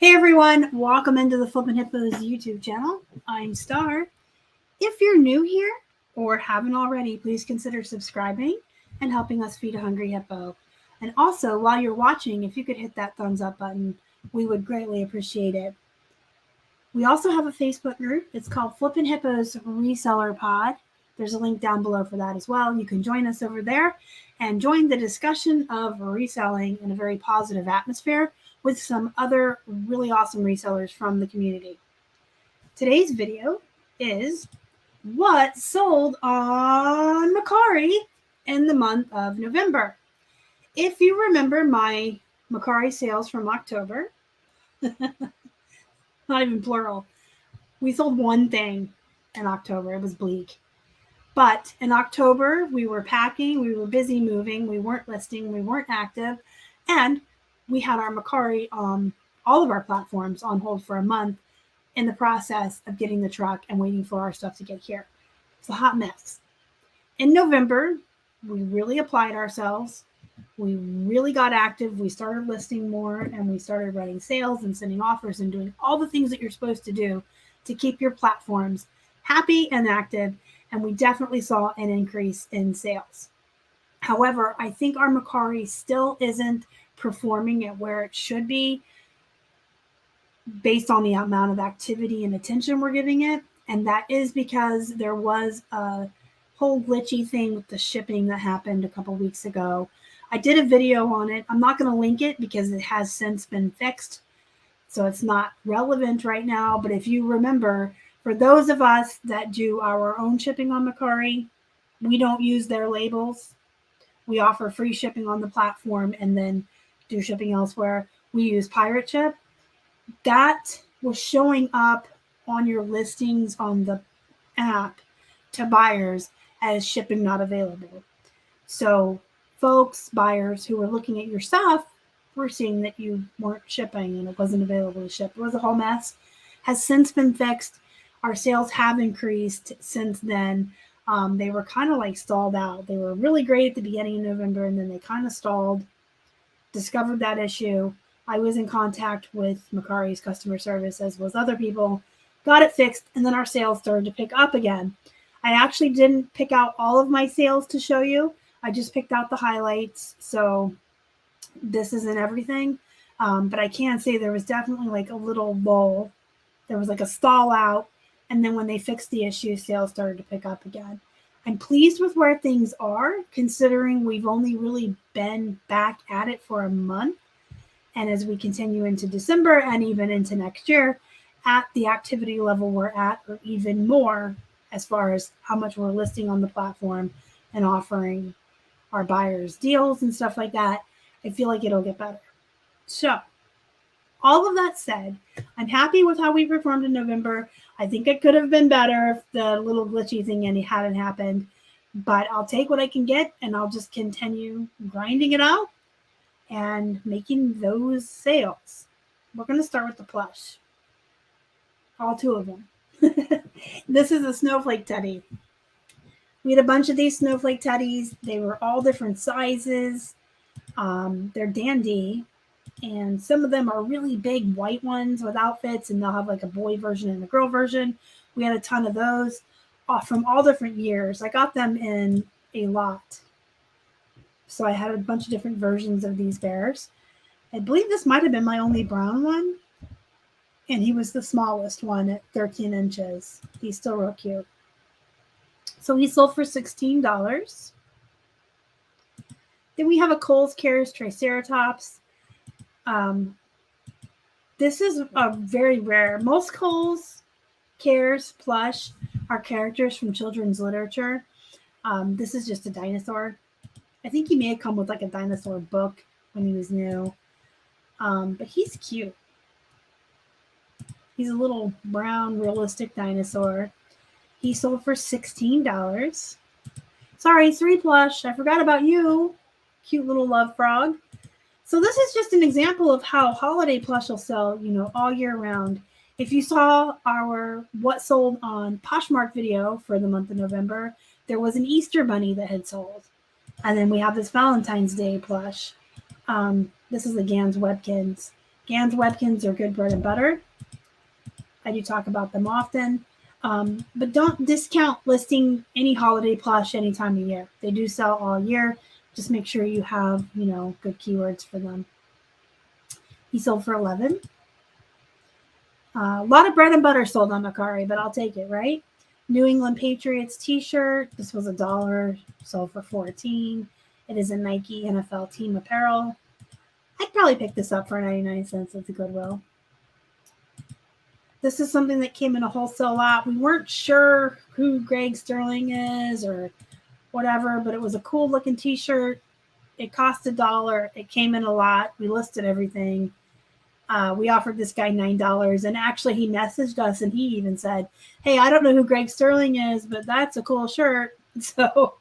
Hey everyone, welcome into the Flippin' Hippos YouTube channel. I'm Star. If you're new here or haven't already, please consider subscribing and helping us feed a hungry hippo. And also, while you're watching, if you could hit that thumbs up button, we would greatly appreciate it. We also have a Facebook group. It's called Flippin' Hippos Reseller Pod. There's a link down below for that as well. You can join us over there and join the discussion of reselling in a very positive atmosphere with some other really awesome resellers from the community. Today's video is what sold on Mercari in the month of November. If you remember my Mercari sales from October, not even plural, we sold one thing in October. It was bleak. But in October, we were packing, we were busy moving, we weren't listing, we weren't active, and we had our Mercari on all of our platforms on hold for a month in the process of getting the truck and waiting for our stuff to get here. It's a hot mess. In November, we really applied ourselves. We really got active. We started listing more and we started running sales and sending offers and doing all the things that you're supposed to do to keep your platforms happy and active. And we definitely saw an increase in sales. However, I think our Mercari still isn't performing at where it should be based on the amount of activity and attention we're giving it. And that is because there was a whole glitchy thing with the shipping that happened a couple weeks ago. I did a video on it. I'm not going to link it because it has since been fixed. So it's not relevant right now. But if you remember, for those of us that do our own shipping on Mercari, we don't use their labels. We offer free shipping on the platform and then do shipping elsewhere. We use Pirate Ship. That was showing up on your listings on the app to buyers as shipping not available. So folks, buyers who were looking at your stuff were seeing that you weren't shipping and it wasn't available to ship. It was a whole mess. Has since been fixed. Our sales have increased since then. They were kind of like stalled out. They were really great at the beginning of November and then they kind of stalled. Discovered that issue. I was in contact with Mercari's customer service, as was other people, got it fixed, and then our sales started to pick up again. I actually didn't pick out all of my sales to show you. I just picked out the highlights, so this isn't everything. But I can say there was definitely like a little lull. There was like a stall out, and then when they fixed the issue, sales started to pick up again. I'm pleased with where things are, considering we've only really been back at it for a month. And as we continue into December and even into next year, at the activity level we're at, or even more, as far as how much we're listing on the platform and offering our buyers deals and stuff like that, I feel like it'll get better. So, all of that said, I'm happy with how we performed in November. I think it could have been better if the little glitchy thing hadn't happened, but I'll take what I can get and I'll just continue grinding it out and making those sales. We're going to start with the plush. All two of them. This is a snowflake teddy. We had a bunch of these snowflake teddies. They were all different sizes. They're dandy. And some of them are really big white ones with outfits, and they'll have like a boy version and a girl version. We had a ton of those from all different years. I got them in a lot. So I had a bunch of different versions of these bears. I believe this might have been my only brown one. And he was the smallest one at 13 inches. He's still real cute. So he sold for $16. Then we have a Kohl's Cares Triceratops. This is a very rare. Most Kohl's Cares plush are characters from children's literature. This is just a dinosaur. I think he may have come with like a dinosaur book when he was new. But he's cute. He's a little brown, realistic dinosaur. He sold for $16. Sorry, 3 plush. I forgot about you. Cute little love frog. So this is just an example of how holiday plush will sell, all year round. If you saw our What Sold on Poshmark video for the month of November, there was an Easter bunny that had sold. And then we have this Valentine's Day plush. This is the Gans Webkins. Gans Webkins are good bread and butter. I do talk about them often. But don't discount listing any holiday plush any time of year. They do sell all year. Just make sure you have, good keywords for them. He sold for $11. A lot of bread and butter sold on Mercari, but I'll take it, right? New England Patriots t-shirt. This was $1, sold for $14. It is a Nike NFL team apparel. I'd probably pick this up for 99 cents at the Goodwill. This is something that came in a wholesale lot. We weren't sure who Greg Sterling is or whatever, but it was a cool looking t-shirt. It cost $1. It came in a lot. We listed everything. We offered this guy $9, and actually he messaged us and he even said, "Hey, I don't know who Greg Sterling is, but that's a cool shirt." So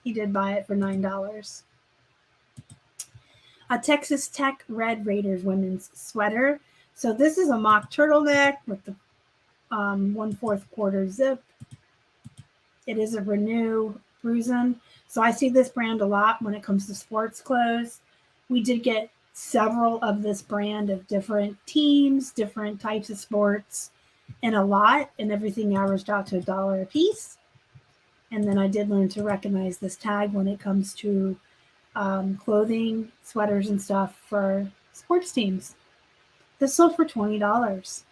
he did buy it for $9. A Texas Tech Red Raiders women's sweater. So this is a mock turtleneck with the 1/4 quarter zip. It is a Renew Bruisen. So I see this brand a lot when it comes to sports clothes. We did get several of this brand of different teams, different types of sports, and a lot, and everything averaged out to $1 a piece. And then I did learn to recognize this tag when it comes to clothing, sweaters, and stuff for sports teams. This sold for $20.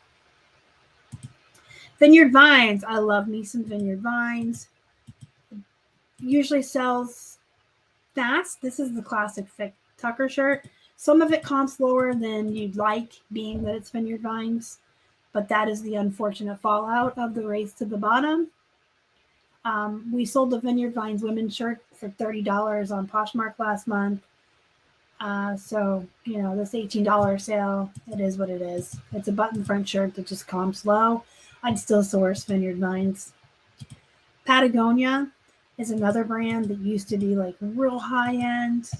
Vineyard Vines. I love me some Vineyard Vines. Usually sells fast. This is the classic thick Tucker shirt. Some of it comps lower than you'd like, being that it's Vineyard Vines, but that is the unfortunate fallout of the race to the bottom. We sold the Vineyard Vines women's shirt for $30 on Poshmark last month. So, this $18 sale, it is what it is. It's a button front shirt that just comps low. I'd still source Vineyard Vines. Patagonia is another brand that used to be like real high end.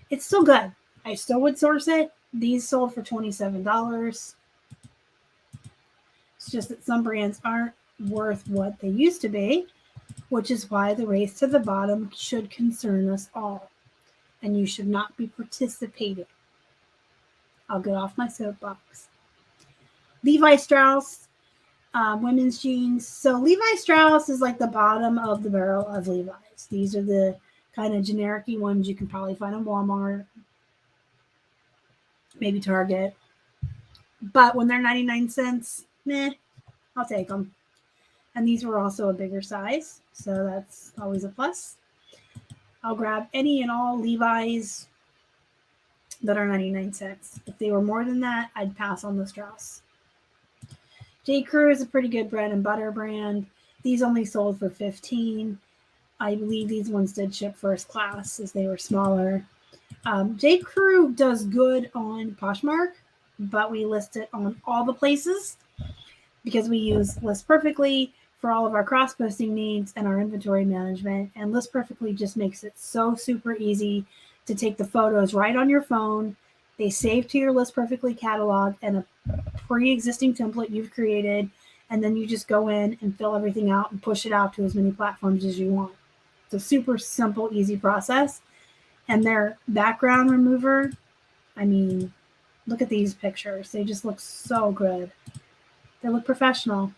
It's still good. I still would source it. These sold for $27. It's just that some brands aren't worth what they used to be, which is why the race to the bottom should concern us all. And you should not be participating. I'll get off my soapbox. Levi Strauss, women's jeans. So Levi Strauss is like the bottom of the barrel of Levi's. These are the kind of generic-y ones you can probably find in Walmart, maybe Target. But when they're 99 cents, I'll take them. And these were also a bigger size, so that's always a plus. I'll grab any and all Levi's that are 99 cents. If they were more than that, I'd pass on the Strauss. J. Crew is a pretty good bread and butter brand. These only sold for $15. I believe these ones did ship first class as they were smaller. J. Crew does good on Poshmark, but we list it on all the places because we use List Perfectly for all of our cross-posting needs and our inventory management. And List Perfectly just makes it so super easy to take the photos right on your phone. They save to your List Perfectly catalog and a pre-existing template you've created, and then you just go in and fill everything out and push it out to as many platforms as you want. It's a super simple, easy process. And their background remover, look at these pictures. They just look so good. They look professional.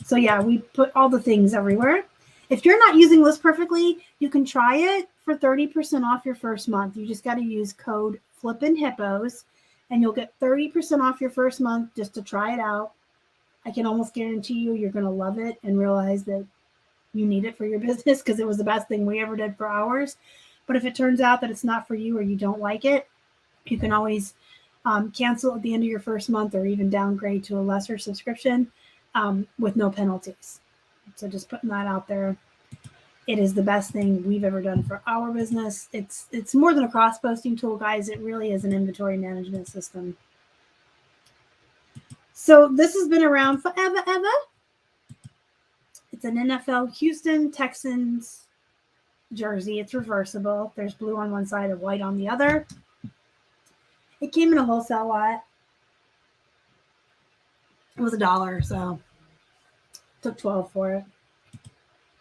So yeah, we put all the things everywhere. If you're not using List Perfectly, you can try it for 30% off your first month. You just got to use code flippinhippos, and you'll get 30% off your first month just to try it out. I can almost guarantee you're going to love it and realize that you need it for your business because it was the best thing we ever did for ours. But if it turns out that it's not for you or you don't like it, you can always cancel at the end of your first month or even downgrade to a lesser subscription with no penalties. So just putting that out there. It is the best thing we've ever done for our business. It's more than a cross-posting tool, guys. It really is an inventory management system. So this has been around forever, ever. It's an NFL Houston Texans jersey. It's reversible. There's blue on one side and white on the other. It came in a wholesale lot. It was $1, so took $12 for it.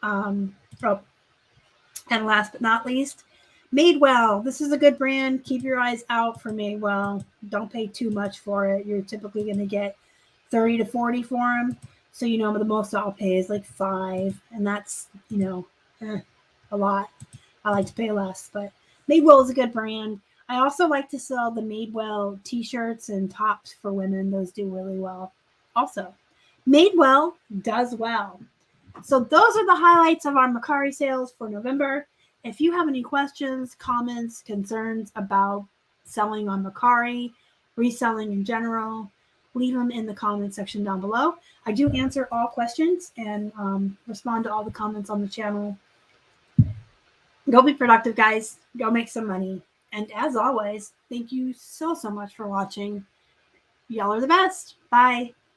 And last but not least, Madewell. This is a good brand. Keep your eyes out for Madewell. Don't pay too much for it. You're typically going to get 30 to 40 for them. So, you know, the most I'll pay is like $5. And that's, you know, a lot. I like to pay less. But Madewell is a good brand. I also like to sell the Madewell t-shirts and tops for women. Those do really well. Also, Madewell does well. So those are the highlights of our Mercari sales for November. If you have any questions, comments, concerns about selling on Mercari, reselling in general, leave them in the comment section down below. I do answer all questions and respond to all the comments on the channel. Go be productive, guys. Go make some money. And as always, thank you so much for watching. Y'all are the best. Bye.